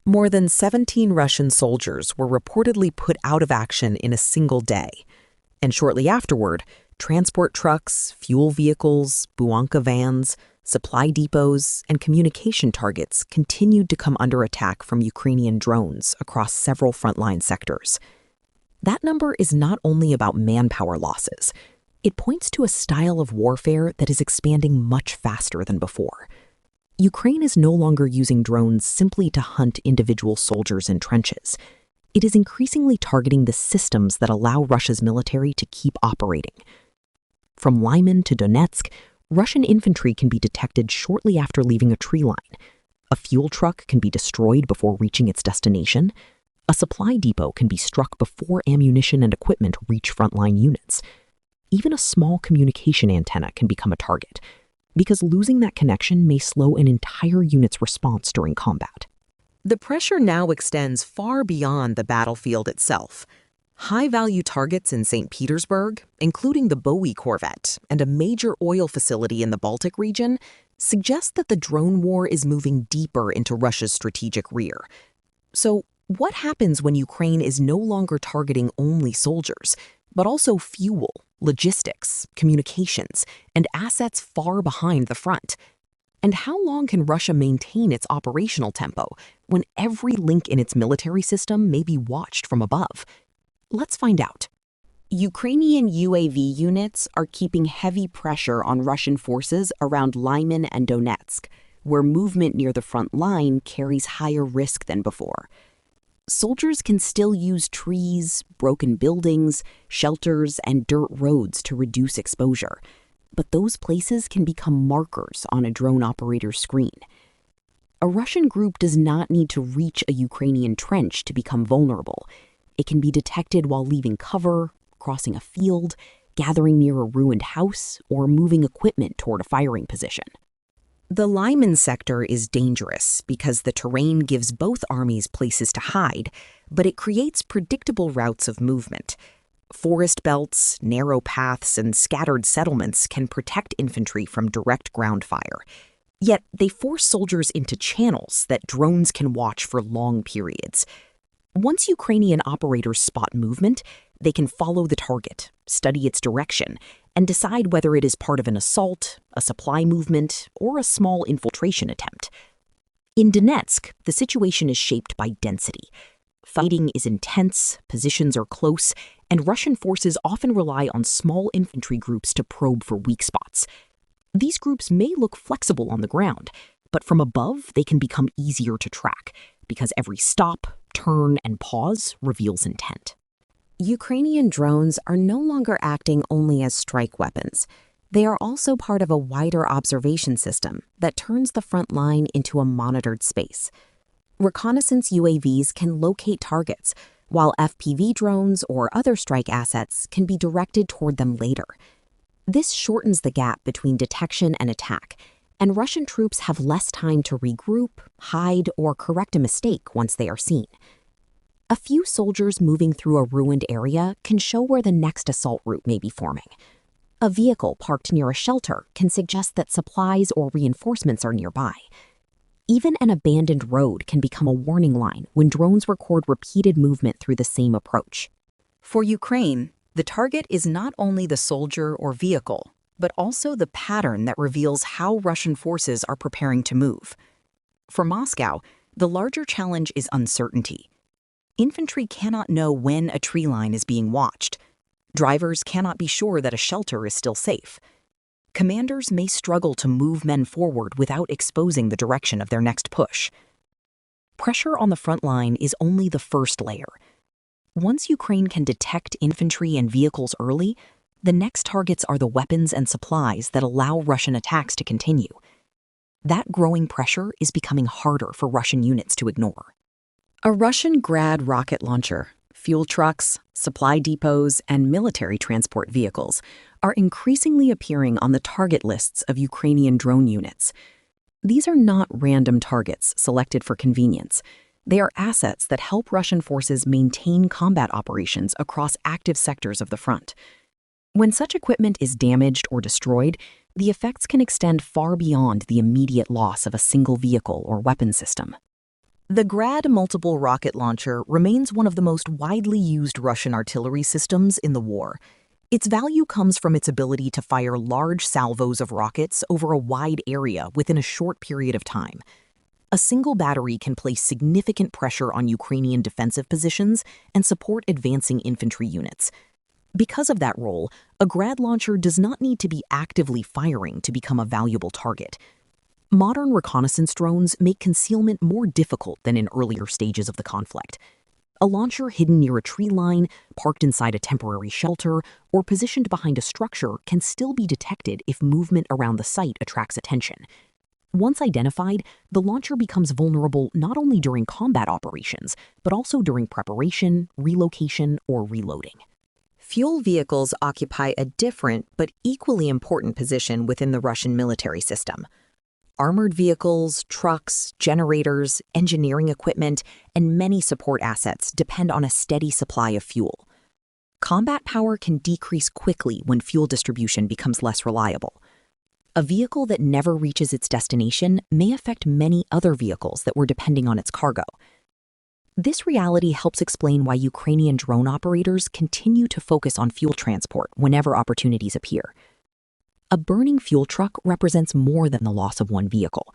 More than 17 Russian soldiers were reportedly put out of action in a single day. And shortly afterward, transport trucks, fuel vehicles, Buanka vans, supply depots, and communication targets continued to come under attack from Ukrainian drones across several frontline sectors. That number is not only about manpower losses. It points to a style of warfare that is expanding much faster than before. Ukraine is no longer using drones simply to hunt individual soldiers in trenches. It is increasingly targeting the systems that allow Russia's military to keep operating. From Lyman to Donetsk, Russian infantry can be detected shortly after leaving a tree line. A fuel truck can be destroyed before reaching its destination. A supply depot can be struck before ammunition and equipment reach frontline units. Even a small communication antenna can become a target, because losing that connection may slow an entire unit's response during combat. The pressure now extends far beyond the battlefield itself. High-value targets in St. Petersburg, including the Bowie corvette and a major oil facility in the Baltic region, suggest that the drone war is moving deeper into Russia's strategic rear. So, what happens when Ukraine is no longer targeting only soldiers, but also fuel, logistics, communications, and assets far behind the front? And how long can Russia maintain its operational tempo when every link in its military system may be watched from above? Let's find out. Ukrainian UAV units are keeping heavy pressure on Russian forces around Lyman and Donetsk, where movement near the front line carries higher risk than before. Soldiers can still use trees, broken buildings, shelters, and dirt roads to reduce exposure, but those places can become markers on a drone operator's screen. A Russian group does not need to reach a Ukrainian trench to become vulnerable. It can be detected while leaving cover, crossing a field, gathering near a ruined house, or moving equipment toward a firing position. The Lyman sector is dangerous because the terrain gives both armies places to hide, but it creates predictable routes of movement. Forest belts, narrow paths, and scattered settlements can protect infantry from direct ground fire. Yet they force soldiers into channels that drones can watch for long periods. Once Ukrainian operators spot movement, they can follow the target, study its direction, and decide whether it is part of an assault, a supply movement, or a small infiltration attempt. In Donetsk, the situation is shaped by density. Fighting is intense, positions are close, and Russian forces often rely on small infantry groups to probe for weak spots. These groups may look flexible on the ground, but from above they can become easier to track, because every stop, turn, and pause reveals intent. Ukrainian drones are no longer acting only as strike weapons. They are also part of a wider observation system that turns the front line into a monitored space. Reconnaissance UAVs can locate targets, while FPV drones or other strike assets can be directed toward them later. This shortens the gap between detection and attack, and Russian troops have less time to regroup, hide, or correct a mistake once they are seen. A few soldiers moving through a ruined area can show where the next assault route may be forming. A vehicle parked near a shelter can suggest that supplies or reinforcements are nearby. Even an abandoned road can become a warning line when drones record repeated movement through the same approach. For Ukraine, the target is not only the soldier or vehicle, but also the pattern that reveals how Russian forces are preparing to move. For Moscow, the larger challenge is uncertainty. Infantry cannot know when a tree line is being watched. Drivers cannot be sure that a shelter is still safe. Commanders may struggle to move men forward without exposing the direction of their next push. Pressure on the front line is only the first layer. Once Ukraine can detect infantry and vehicles early, the next targets are the weapons and supplies that allow Russian attacks to continue. That growing pressure is becoming harder for Russian units to ignore. A Russian Grad rocket launcher, fuel trucks, supply depots, and military transport vehicles are increasingly appearing on the target lists of Ukrainian drone units. These are not random targets selected for convenience. They are assets that help Russian forces maintain combat operations across active sectors of the front. When such equipment is damaged or destroyed, the effects can extend far beyond the immediate loss of a single vehicle or weapon system. The Grad multiple rocket launcher remains one of the most widely used Russian artillery systems in the war. Its value comes from its ability to fire large salvos of rockets over a wide area within a short period of time. A single battery can place significant pressure on Ukrainian defensive positions and support advancing infantry units. Because of that role, a Grad launcher does not need to be actively firing to become a valuable target. Modern reconnaissance drones make concealment more difficult than in earlier stages of the conflict. A launcher hidden near a tree line, parked inside a temporary shelter, or positioned behind a structure can still be detected if movement around the site attracts attention. Once identified, the launcher becomes vulnerable not only during combat operations, but also during preparation, relocation, or reloading. Fuel vehicles occupy a different but equally important position within the Russian military system. Armored vehicles, trucks, generators, engineering equipment, and many support assets depend on a steady supply of fuel. Combat power can decrease quickly when fuel distribution becomes less reliable. A vehicle that never reaches its destination may affect many other vehicles that were depending on its cargo. This reality helps explain why Ukrainian drone operators continue to focus on fuel transport whenever opportunities appear. A burning fuel truck represents more than the loss of one vehicle.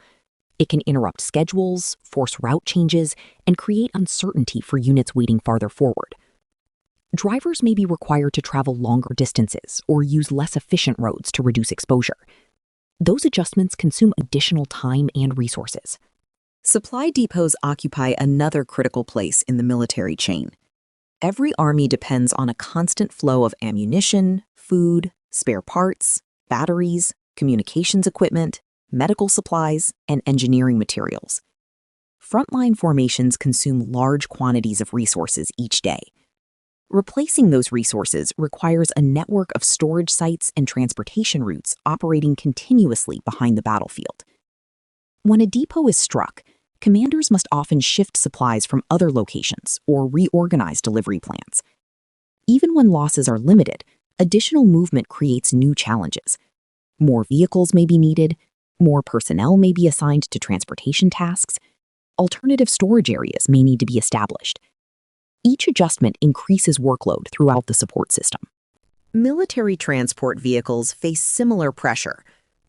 It can interrupt schedules, force route changes, and create uncertainty for units waiting farther forward. Drivers may be required to travel longer distances or use less efficient roads to reduce exposure. Those adjustments consume additional time and resources. Supply depots occupy another critical place in the military chain. Every army depends on a constant flow of ammunition, food, spare parts, batteries, communications equipment, medical supplies, and engineering materials. Frontline formations consume large quantities of resources each day. Replacing those resources requires a network of storage sites and transportation routes operating continuously behind the battlefield. When a depot is struck, commanders must often shift supplies from other locations or reorganize delivery plans. Even when losses are limited, additional movement creates new challenges. More vehicles may be needed, more personnel may be assigned to transportation tasks, alternative storage areas may need to be established. Each adjustment increases workload throughout the support system. Military transport vehicles face similar pressure.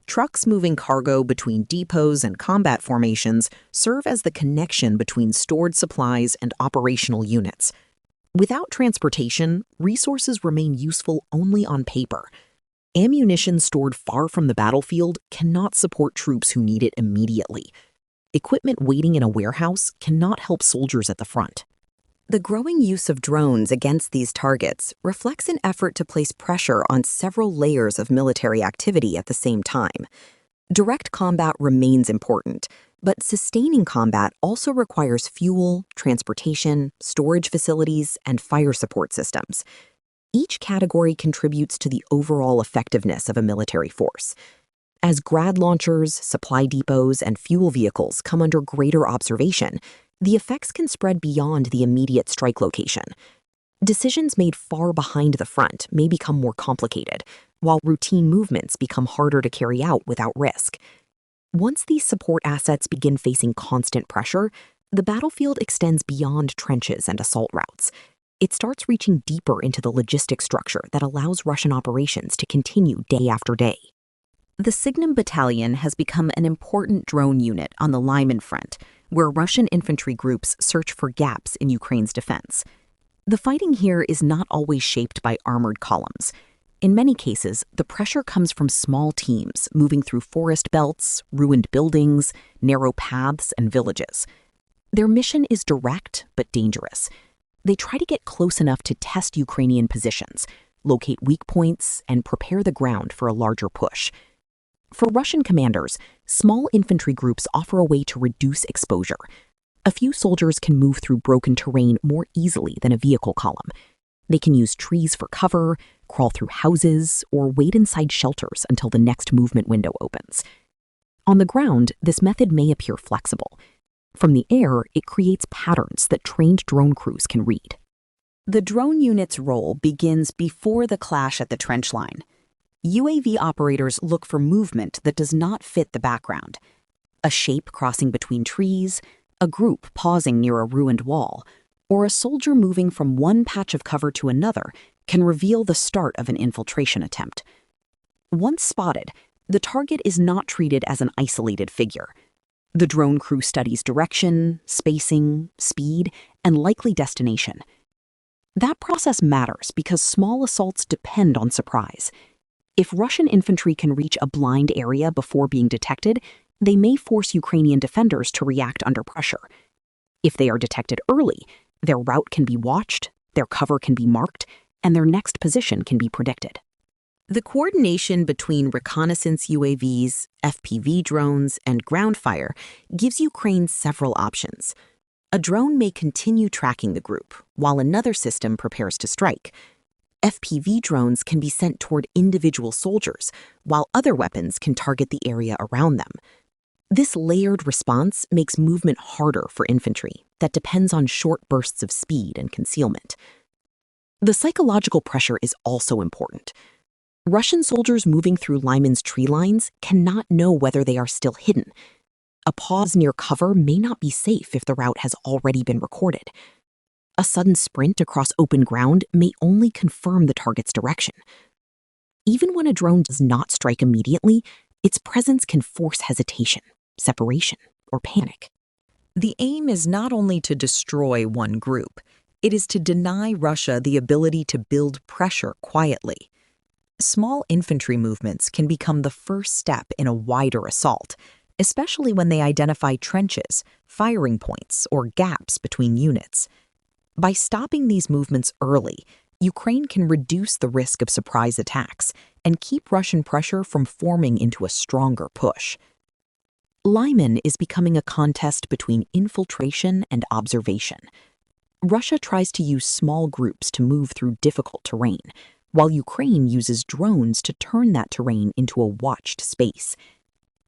Trucks moving cargo between depots and combat formations serve as the connection between stored supplies and operational units. Without transportation, resources remain useful only on paper. Ammunition stored far from the battlefield cannot support troops who need it immediately. Equipment waiting in a warehouse cannot help soldiers at the front. The growing use of drones against these targets reflects an effort to place pressure on several layers of military activity at the same time. Direct combat remains important, but sustaining combat also requires fuel, transportation, storage facilities, and fire support systems. Each category contributes to the overall effectiveness of a military force. As Grad launchers, supply depots, and fuel vehicles come under greater observation, the effects can spread beyond the immediate strike location. Decisions made far behind the front may become more complicated, while routine movements become harder to carry out without risk. Once these support assets begin facing constant pressure, the battlefield extends beyond trenches and assault routes. It starts reaching deeper into the logistic structure that allows Russian operations to continue day after day. The Signum Battalion has become an important drone unit on the Lyman front, where Russian infantry groups search for gaps in Ukraine's defense. The fighting here is not always shaped by armored columns. In many cases, the pressure comes from small teams moving through forest belts, ruined buildings, narrow paths, and villages. Their mission is direct but dangerous. They try to get close enough to test Ukrainian positions, locate weak points, and prepare the ground for a larger push. For Russian commanders, small infantry groups offer a way to reduce exposure. A few soldiers can move through broken terrain more easily than a vehicle column. They can use trees for cover, crawl through houses, or wait inside shelters until the next movement window opens. On the ground, this method may appear flexible. From the air, it creates patterns that trained drone crews can read. The drone unit's role begins before the clash at the trench line. UAV operators look for movement that does not fit the background. A shape crossing between trees, A group pausing near a ruined wall, or a soldier moving from one patch of cover to another can reveal the start of an infiltration attempt. Once spotted, the target is not treated as an isolated figure. The drone crew studies direction, spacing, speed, and likely destination. That process matters because small assaults depend on surprise. If Russian infantry can reach a blind area before being detected, they may force Ukrainian defenders to react under pressure. If they are detected early, their route can be watched, their cover can be marked, and their next position can be predicted. The coordination between reconnaissance UAVs, FPV drones, and ground fire gives Ukraine several options. A drone may continue tracking the group, while another system prepares to strike. FPV drones can be sent toward individual soldiers, while other weapons can target the area around them. This layered response makes movement harder for infantry that depends on short bursts of speed and concealment. The psychological pressure is also important. Russian soldiers moving through Lyman's tree lines cannot know whether they are still hidden. A pause near cover may not be safe if the route has already been recorded. A sudden sprint across open ground may only confirm the target's direction. Even when a drone does not strike immediately, its presence can force hesitation, separation, or panic. The aim is not only to destroy one group, it is to deny Russia the ability to build pressure quietly. Small infantry movements can become the first step in a wider assault, especially when they identify trenches, firing points, or gaps between units. By stopping these movements early, Ukraine can reduce the risk of surprise attacks and keep Russian pressure from forming into a stronger push. Lyman is becoming a contest between infiltration and observation. Russia tries to use small groups to move through difficult terrain, while Ukraine uses drones to turn that terrain into a watched space.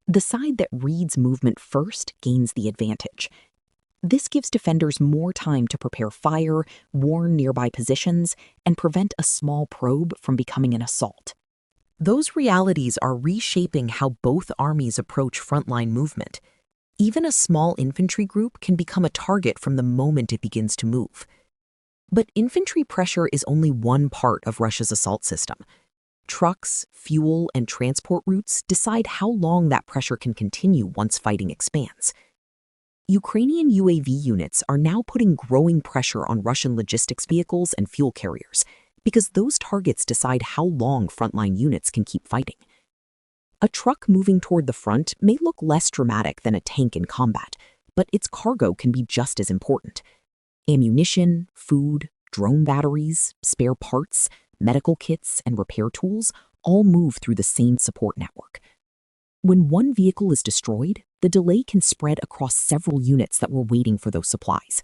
The side that reads movement first gains the advantage. This gives defenders more time to prepare fire, warn nearby positions, and prevent a small probe from becoming an assault. Those realities are reshaping how both armies approach frontline movement. Even a small infantry group can become a target from the moment it begins to move. But infantry pressure is only one part of Russia's assault system. Trucks, fuel, and transport routes decide how long that pressure can continue once fighting expands. Ukrainian UAV units are now putting growing pressure on Russian logistics vehicles and fuel carriers because those targets decide how long frontline units can keep fighting. A truck moving toward the front may look less dramatic than a tank in combat, but its cargo can be just as important. Ammunition, food, drone batteries, spare parts, medical kits, and repair tools all move through the same support network. When one vehicle is destroyed, the delay can spread across several units that were waiting for those supplies.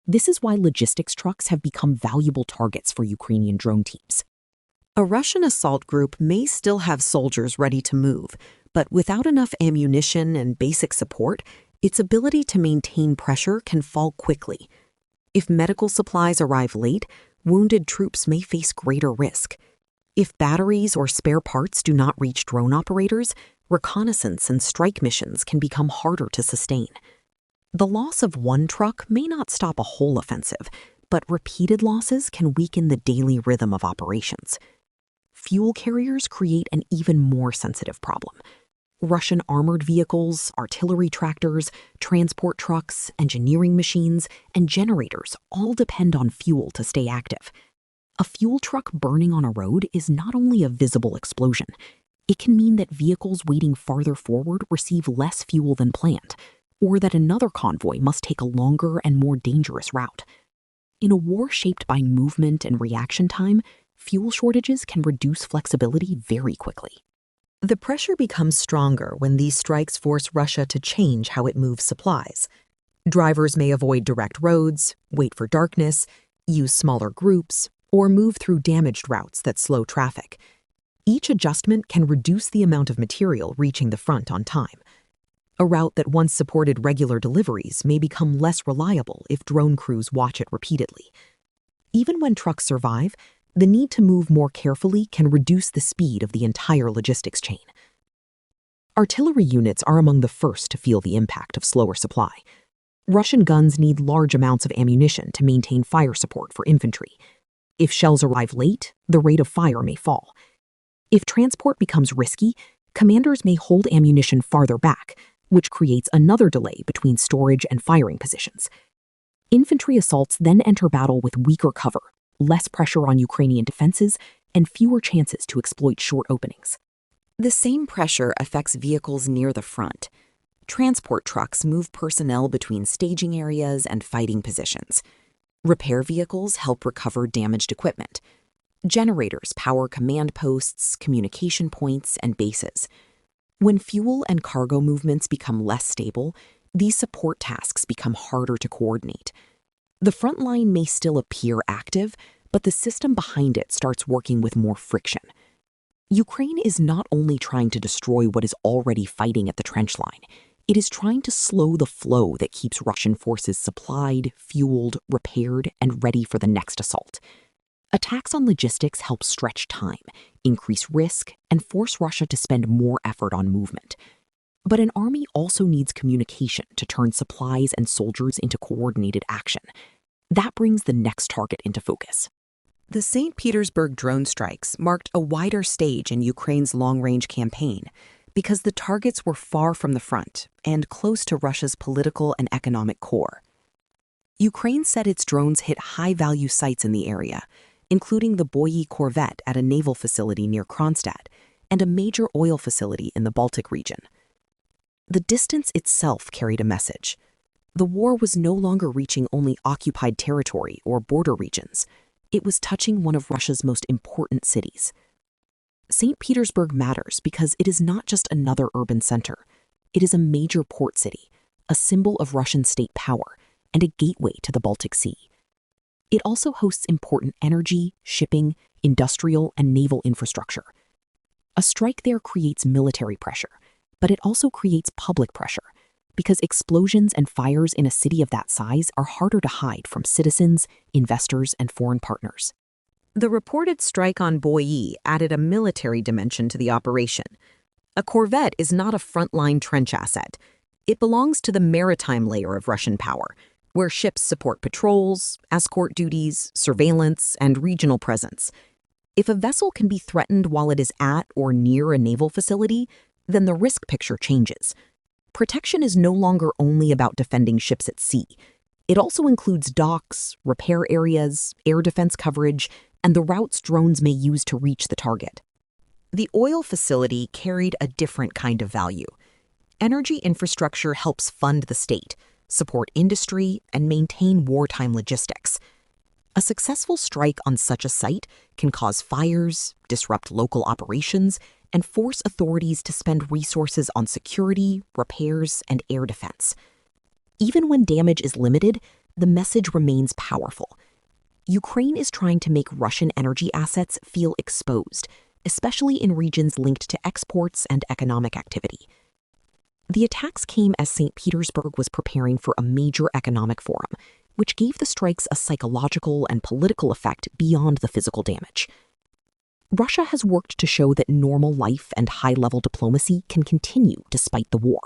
This is why logistics trucks have become valuable targets for Ukrainian drone teams. A Russian assault group may still have soldiers ready to move, but without enough ammunition and basic support, its ability to maintain pressure can fall quickly. If medical supplies arrive late, wounded troops may face greater risk. If batteries or spare parts do not reach drone operators, reconnaissance and strike missions can become harder to sustain. The loss of one truck may not stop a whole offensive, but repeated losses can weaken the daily rhythm of operations. Fuel carriers create an even more sensitive problem. Russian armored vehicles, artillery tractors, transport trucks, engineering machines, and generators all depend on fuel to stay active. A fuel truck burning on a road is not only a visible explosion. It can mean that vehicles waiting farther forward receive less fuel than planned, or that another convoy must take a longer and more dangerous route. In a war shaped by movement and reaction time, fuel shortages can reduce flexibility very quickly. The pressure becomes stronger when these strikes force Russia to change how it moves supplies. Drivers may avoid direct roads, wait for darkness, use smaller groups, or move through damaged routes that slow traffic. Each adjustment can reduce the amount of material reaching the front on time. A route that once supported regular deliveries may become less reliable if drone crews watch it repeatedly. Even when trucks survive, the need to move more carefully can reduce the speed of the entire logistics chain. Artillery units are among the first to feel the impact of slower supply. Russian guns need large amounts of ammunition to maintain fire support for infantry. If shells arrive late, the rate of fire may fall. If transport becomes risky, commanders may hold ammunition farther back, which creates another delay between storage and firing positions. Infantry assaults then enter battle with weaker cover, less pressure on Ukrainian defenses, and fewer chances to exploit short openings. The same pressure affects vehicles near the front. Transport trucks move personnel between staging areas and fighting positions. Repair vehicles help recover damaged equipment. Generators power command posts, communication points, and bases. When fuel and cargo movements become less stable, these support tasks become harder to coordinate. The front line may still appear active, but the system behind it starts working with more friction. Ukraine is not only trying to destroy what is already fighting at the trench line, it is trying to slow the flow that keeps Russian forces supplied, fueled, repaired, and ready for the next assault. Attacks on logistics help stretch time, increase risk, and force Russia to spend more effort on movement. But an army also needs communication to turn supplies and soldiers into coordinated action. That brings the next target into focus. The St. Petersburg drone strikes marked a wider stage in Ukraine's long-range campaign because the targets were far from the front and close to Russia's political and economic core. Ukraine said its drones hit high-value sites in the area, including the Boyi corvette at a naval facility near Kronstadt and a major oil facility in the Baltic region. The distance itself carried a message. The war was no longer reaching only occupied territory or border regions. It was touching one of Russia's most important cities. St. Petersburg matters because it is not just another urban center. It is a major port city, a symbol of Russian state power, and a gateway to the Baltic Sea. It also hosts important energy, shipping, industrial, and naval infrastructure. A strike there creates military pressure, but it also creates public pressure, because explosions and fires in a city of that size are harder to hide from citizens, investors, and foreign partners. The reported strike on Boyi added a military dimension to the operation. A corvette is not a frontline trench asset. It belongs to the maritime layer of Russian power, where ships support patrols, escort duties, surveillance, and regional presence. If a vessel can be threatened while it is at or near a naval facility, then the risk picture changes. Protection is no longer only about defending ships at sea. It also includes docks, repair areas, air defense coverage, and the routes drones may use to reach the target. The oil facility carried a different kind of value. Energy infrastructure helps fund the state, support industry, and maintain wartime logistics. A successful strike on such a site can cause fires, disrupt local operations, and force authorities to spend resources on security, repairs, and air defense. Even when damage is limited, the message remains powerful. Ukraine is trying to make Russian energy assets feel exposed, especially in regions linked to exports and economic activity. The attacks came as St. Petersburg was preparing for a major economic forum, which gave the strikes a psychological and political effect beyond the physical damage. Russia has worked to show that normal life and high-level diplomacy can continue despite the war.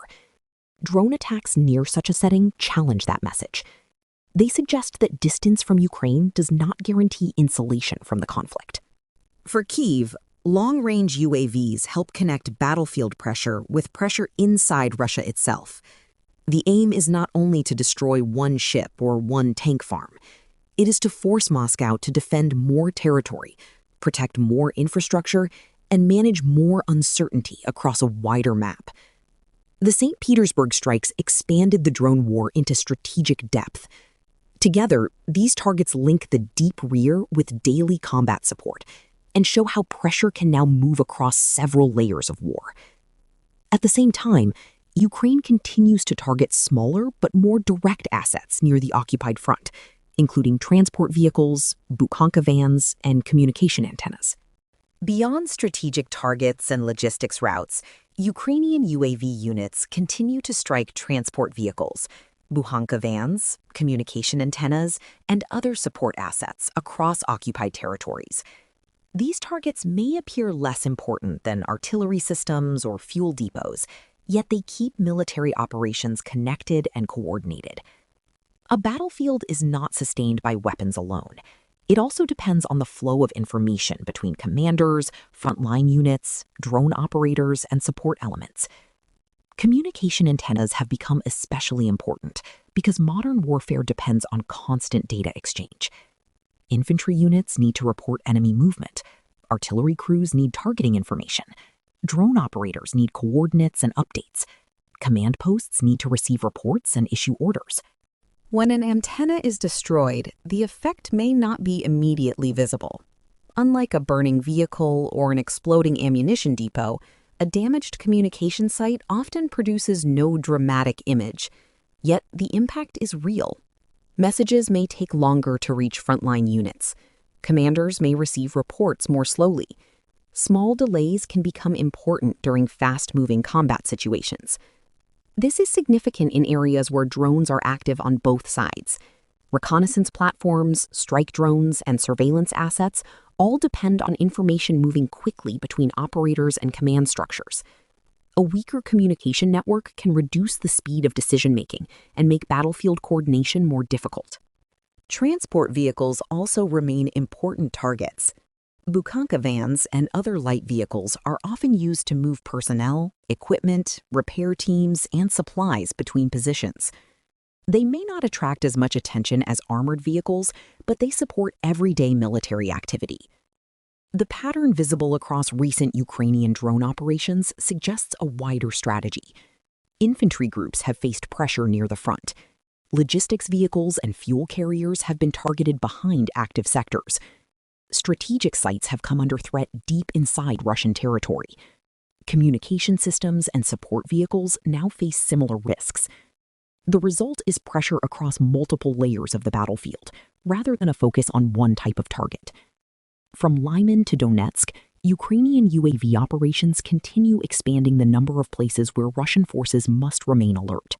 Drone attacks near such a setting challenge that message. They suggest that distance from Ukraine does not guarantee insulation from the conflict. For Kyiv, long-range UAVs help connect battlefield pressure with pressure inside Russia itself. The aim is not only to destroy one ship or one tank farm. It is to force Moscow to defend more territory, protect more infrastructure, and manage more uncertainty across a wider map. The St. Petersburg strikes expanded the drone war into strategic depth. Together, these targets link the deep rear with daily combat support and show how pressure can now move across several layers of war. At the same time, Ukraine continues to target smaller but more direct assets near the occupied front, including transport vehicles, Bukhanka vans, and communication antennas. Beyond strategic targets and logistics routes, Ukrainian UAV units continue to strike transport vehicles, Bukhanka vans, communication antennas, and other support assets across occupied territories. These targets may appear less important than artillery systems or fuel depots, yet they keep military operations connected and coordinated. A battlefield is not sustained by weapons alone. It also depends on the flow of information between commanders, frontline units, drone operators, and support elements. Communication antennas have become especially important because modern warfare depends on constant data exchange. Infantry units need to report enemy movement. Artillery crews need targeting information. Drone operators need coordinates and updates. Command posts need to receive reports and issue orders. When an antenna is destroyed, the effect may not be immediately visible. Unlike a burning vehicle or an exploding ammunition depot, a damaged communication site often produces no dramatic image. Yet the impact is real. Messages may take longer to reach frontline units. Commanders may receive reports more slowly. Small delays can become important during fast-moving combat situations. This is significant in areas where drones are active on both sides. Reconnaissance platforms, strike drones, and surveillance assets all depend on information moving quickly between operators and command structures. A weaker communication network can reduce the speed of decision-making and make battlefield coordination more difficult. Transport vehicles also remain important targets. Bukanka vans and other light vehicles are often used to move personnel, equipment, repair teams, and supplies between positions. They may not attract as much attention as armored vehicles, but they support everyday military activity. The pattern visible across recent Ukrainian drone operations suggests a wider strategy. Infantry groups have faced pressure near the front. Logistics vehicles and fuel carriers have been targeted behind active sectors. Strategic sites have come under threat deep inside Russian territory. Communication systems and support vehicles now face similar risks. The result is pressure across multiple layers of the battlefield, rather than a focus on one type of target. From Lyman to Donetsk, Ukrainian UAV operations continue expanding the number of places where Russian forces must remain alert.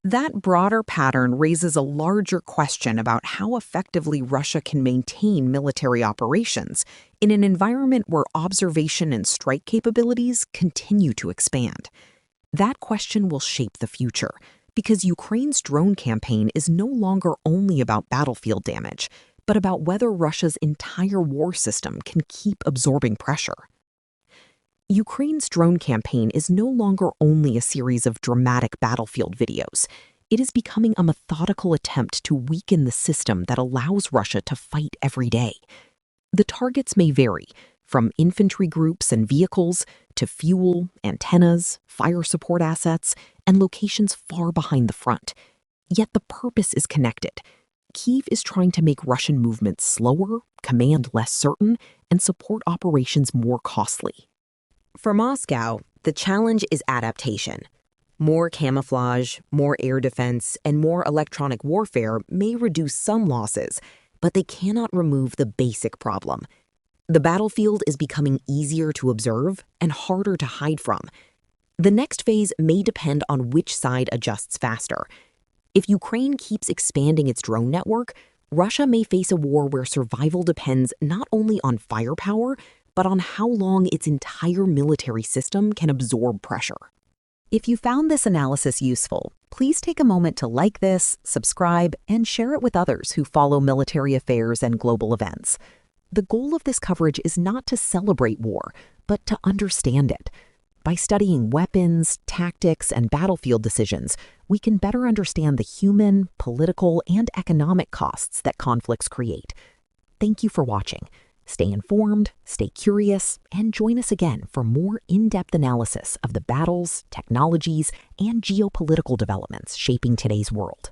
That broader pattern raises a larger question about how effectively Russia can maintain military operations in an environment where observation and strike capabilities continue to expand. That question will shape the future, because Ukraine's drone campaign is no longer only about battlefield damage, but about whether Russia's entire war system can keep absorbing pressure. Ukraine's drone campaign is no longer only a series of dramatic battlefield videos. It is becoming a methodical attempt to weaken the system that allows Russia to fight every day. The targets may vary, from infantry groups and vehicles to fuel, antennas, fire support assets, and locations far behind the front. Yet the purpose is connected. Kyiv is trying to make Russian movements slower, command less certain, and support operations more costly. For Moscow, the challenge is adaptation. More camouflage, more air defense, and more electronic warfare may reduce some losses, but they cannot remove the basic problem. The battlefield is becoming easier to observe and harder to hide from. The next phase may depend on which side adjusts faster. If Ukraine keeps expanding its drone network, Russia may face a war where survival depends not only on firepower, but on how long its entire military system can absorb pressure. If you found this analysis useful, please take a moment to like this, subscribe, and share it with others who follow military affairs and global events. The goal of this coverage is not to celebrate war, but to understand it. By studying weapons, tactics, and battlefield decisions, we can better understand the human, political, and economic costs that conflicts create. Thank you for watching. Stay informed, stay curious, and join us again for more in-depth analysis of the battles, technologies, and geopolitical developments shaping today's world.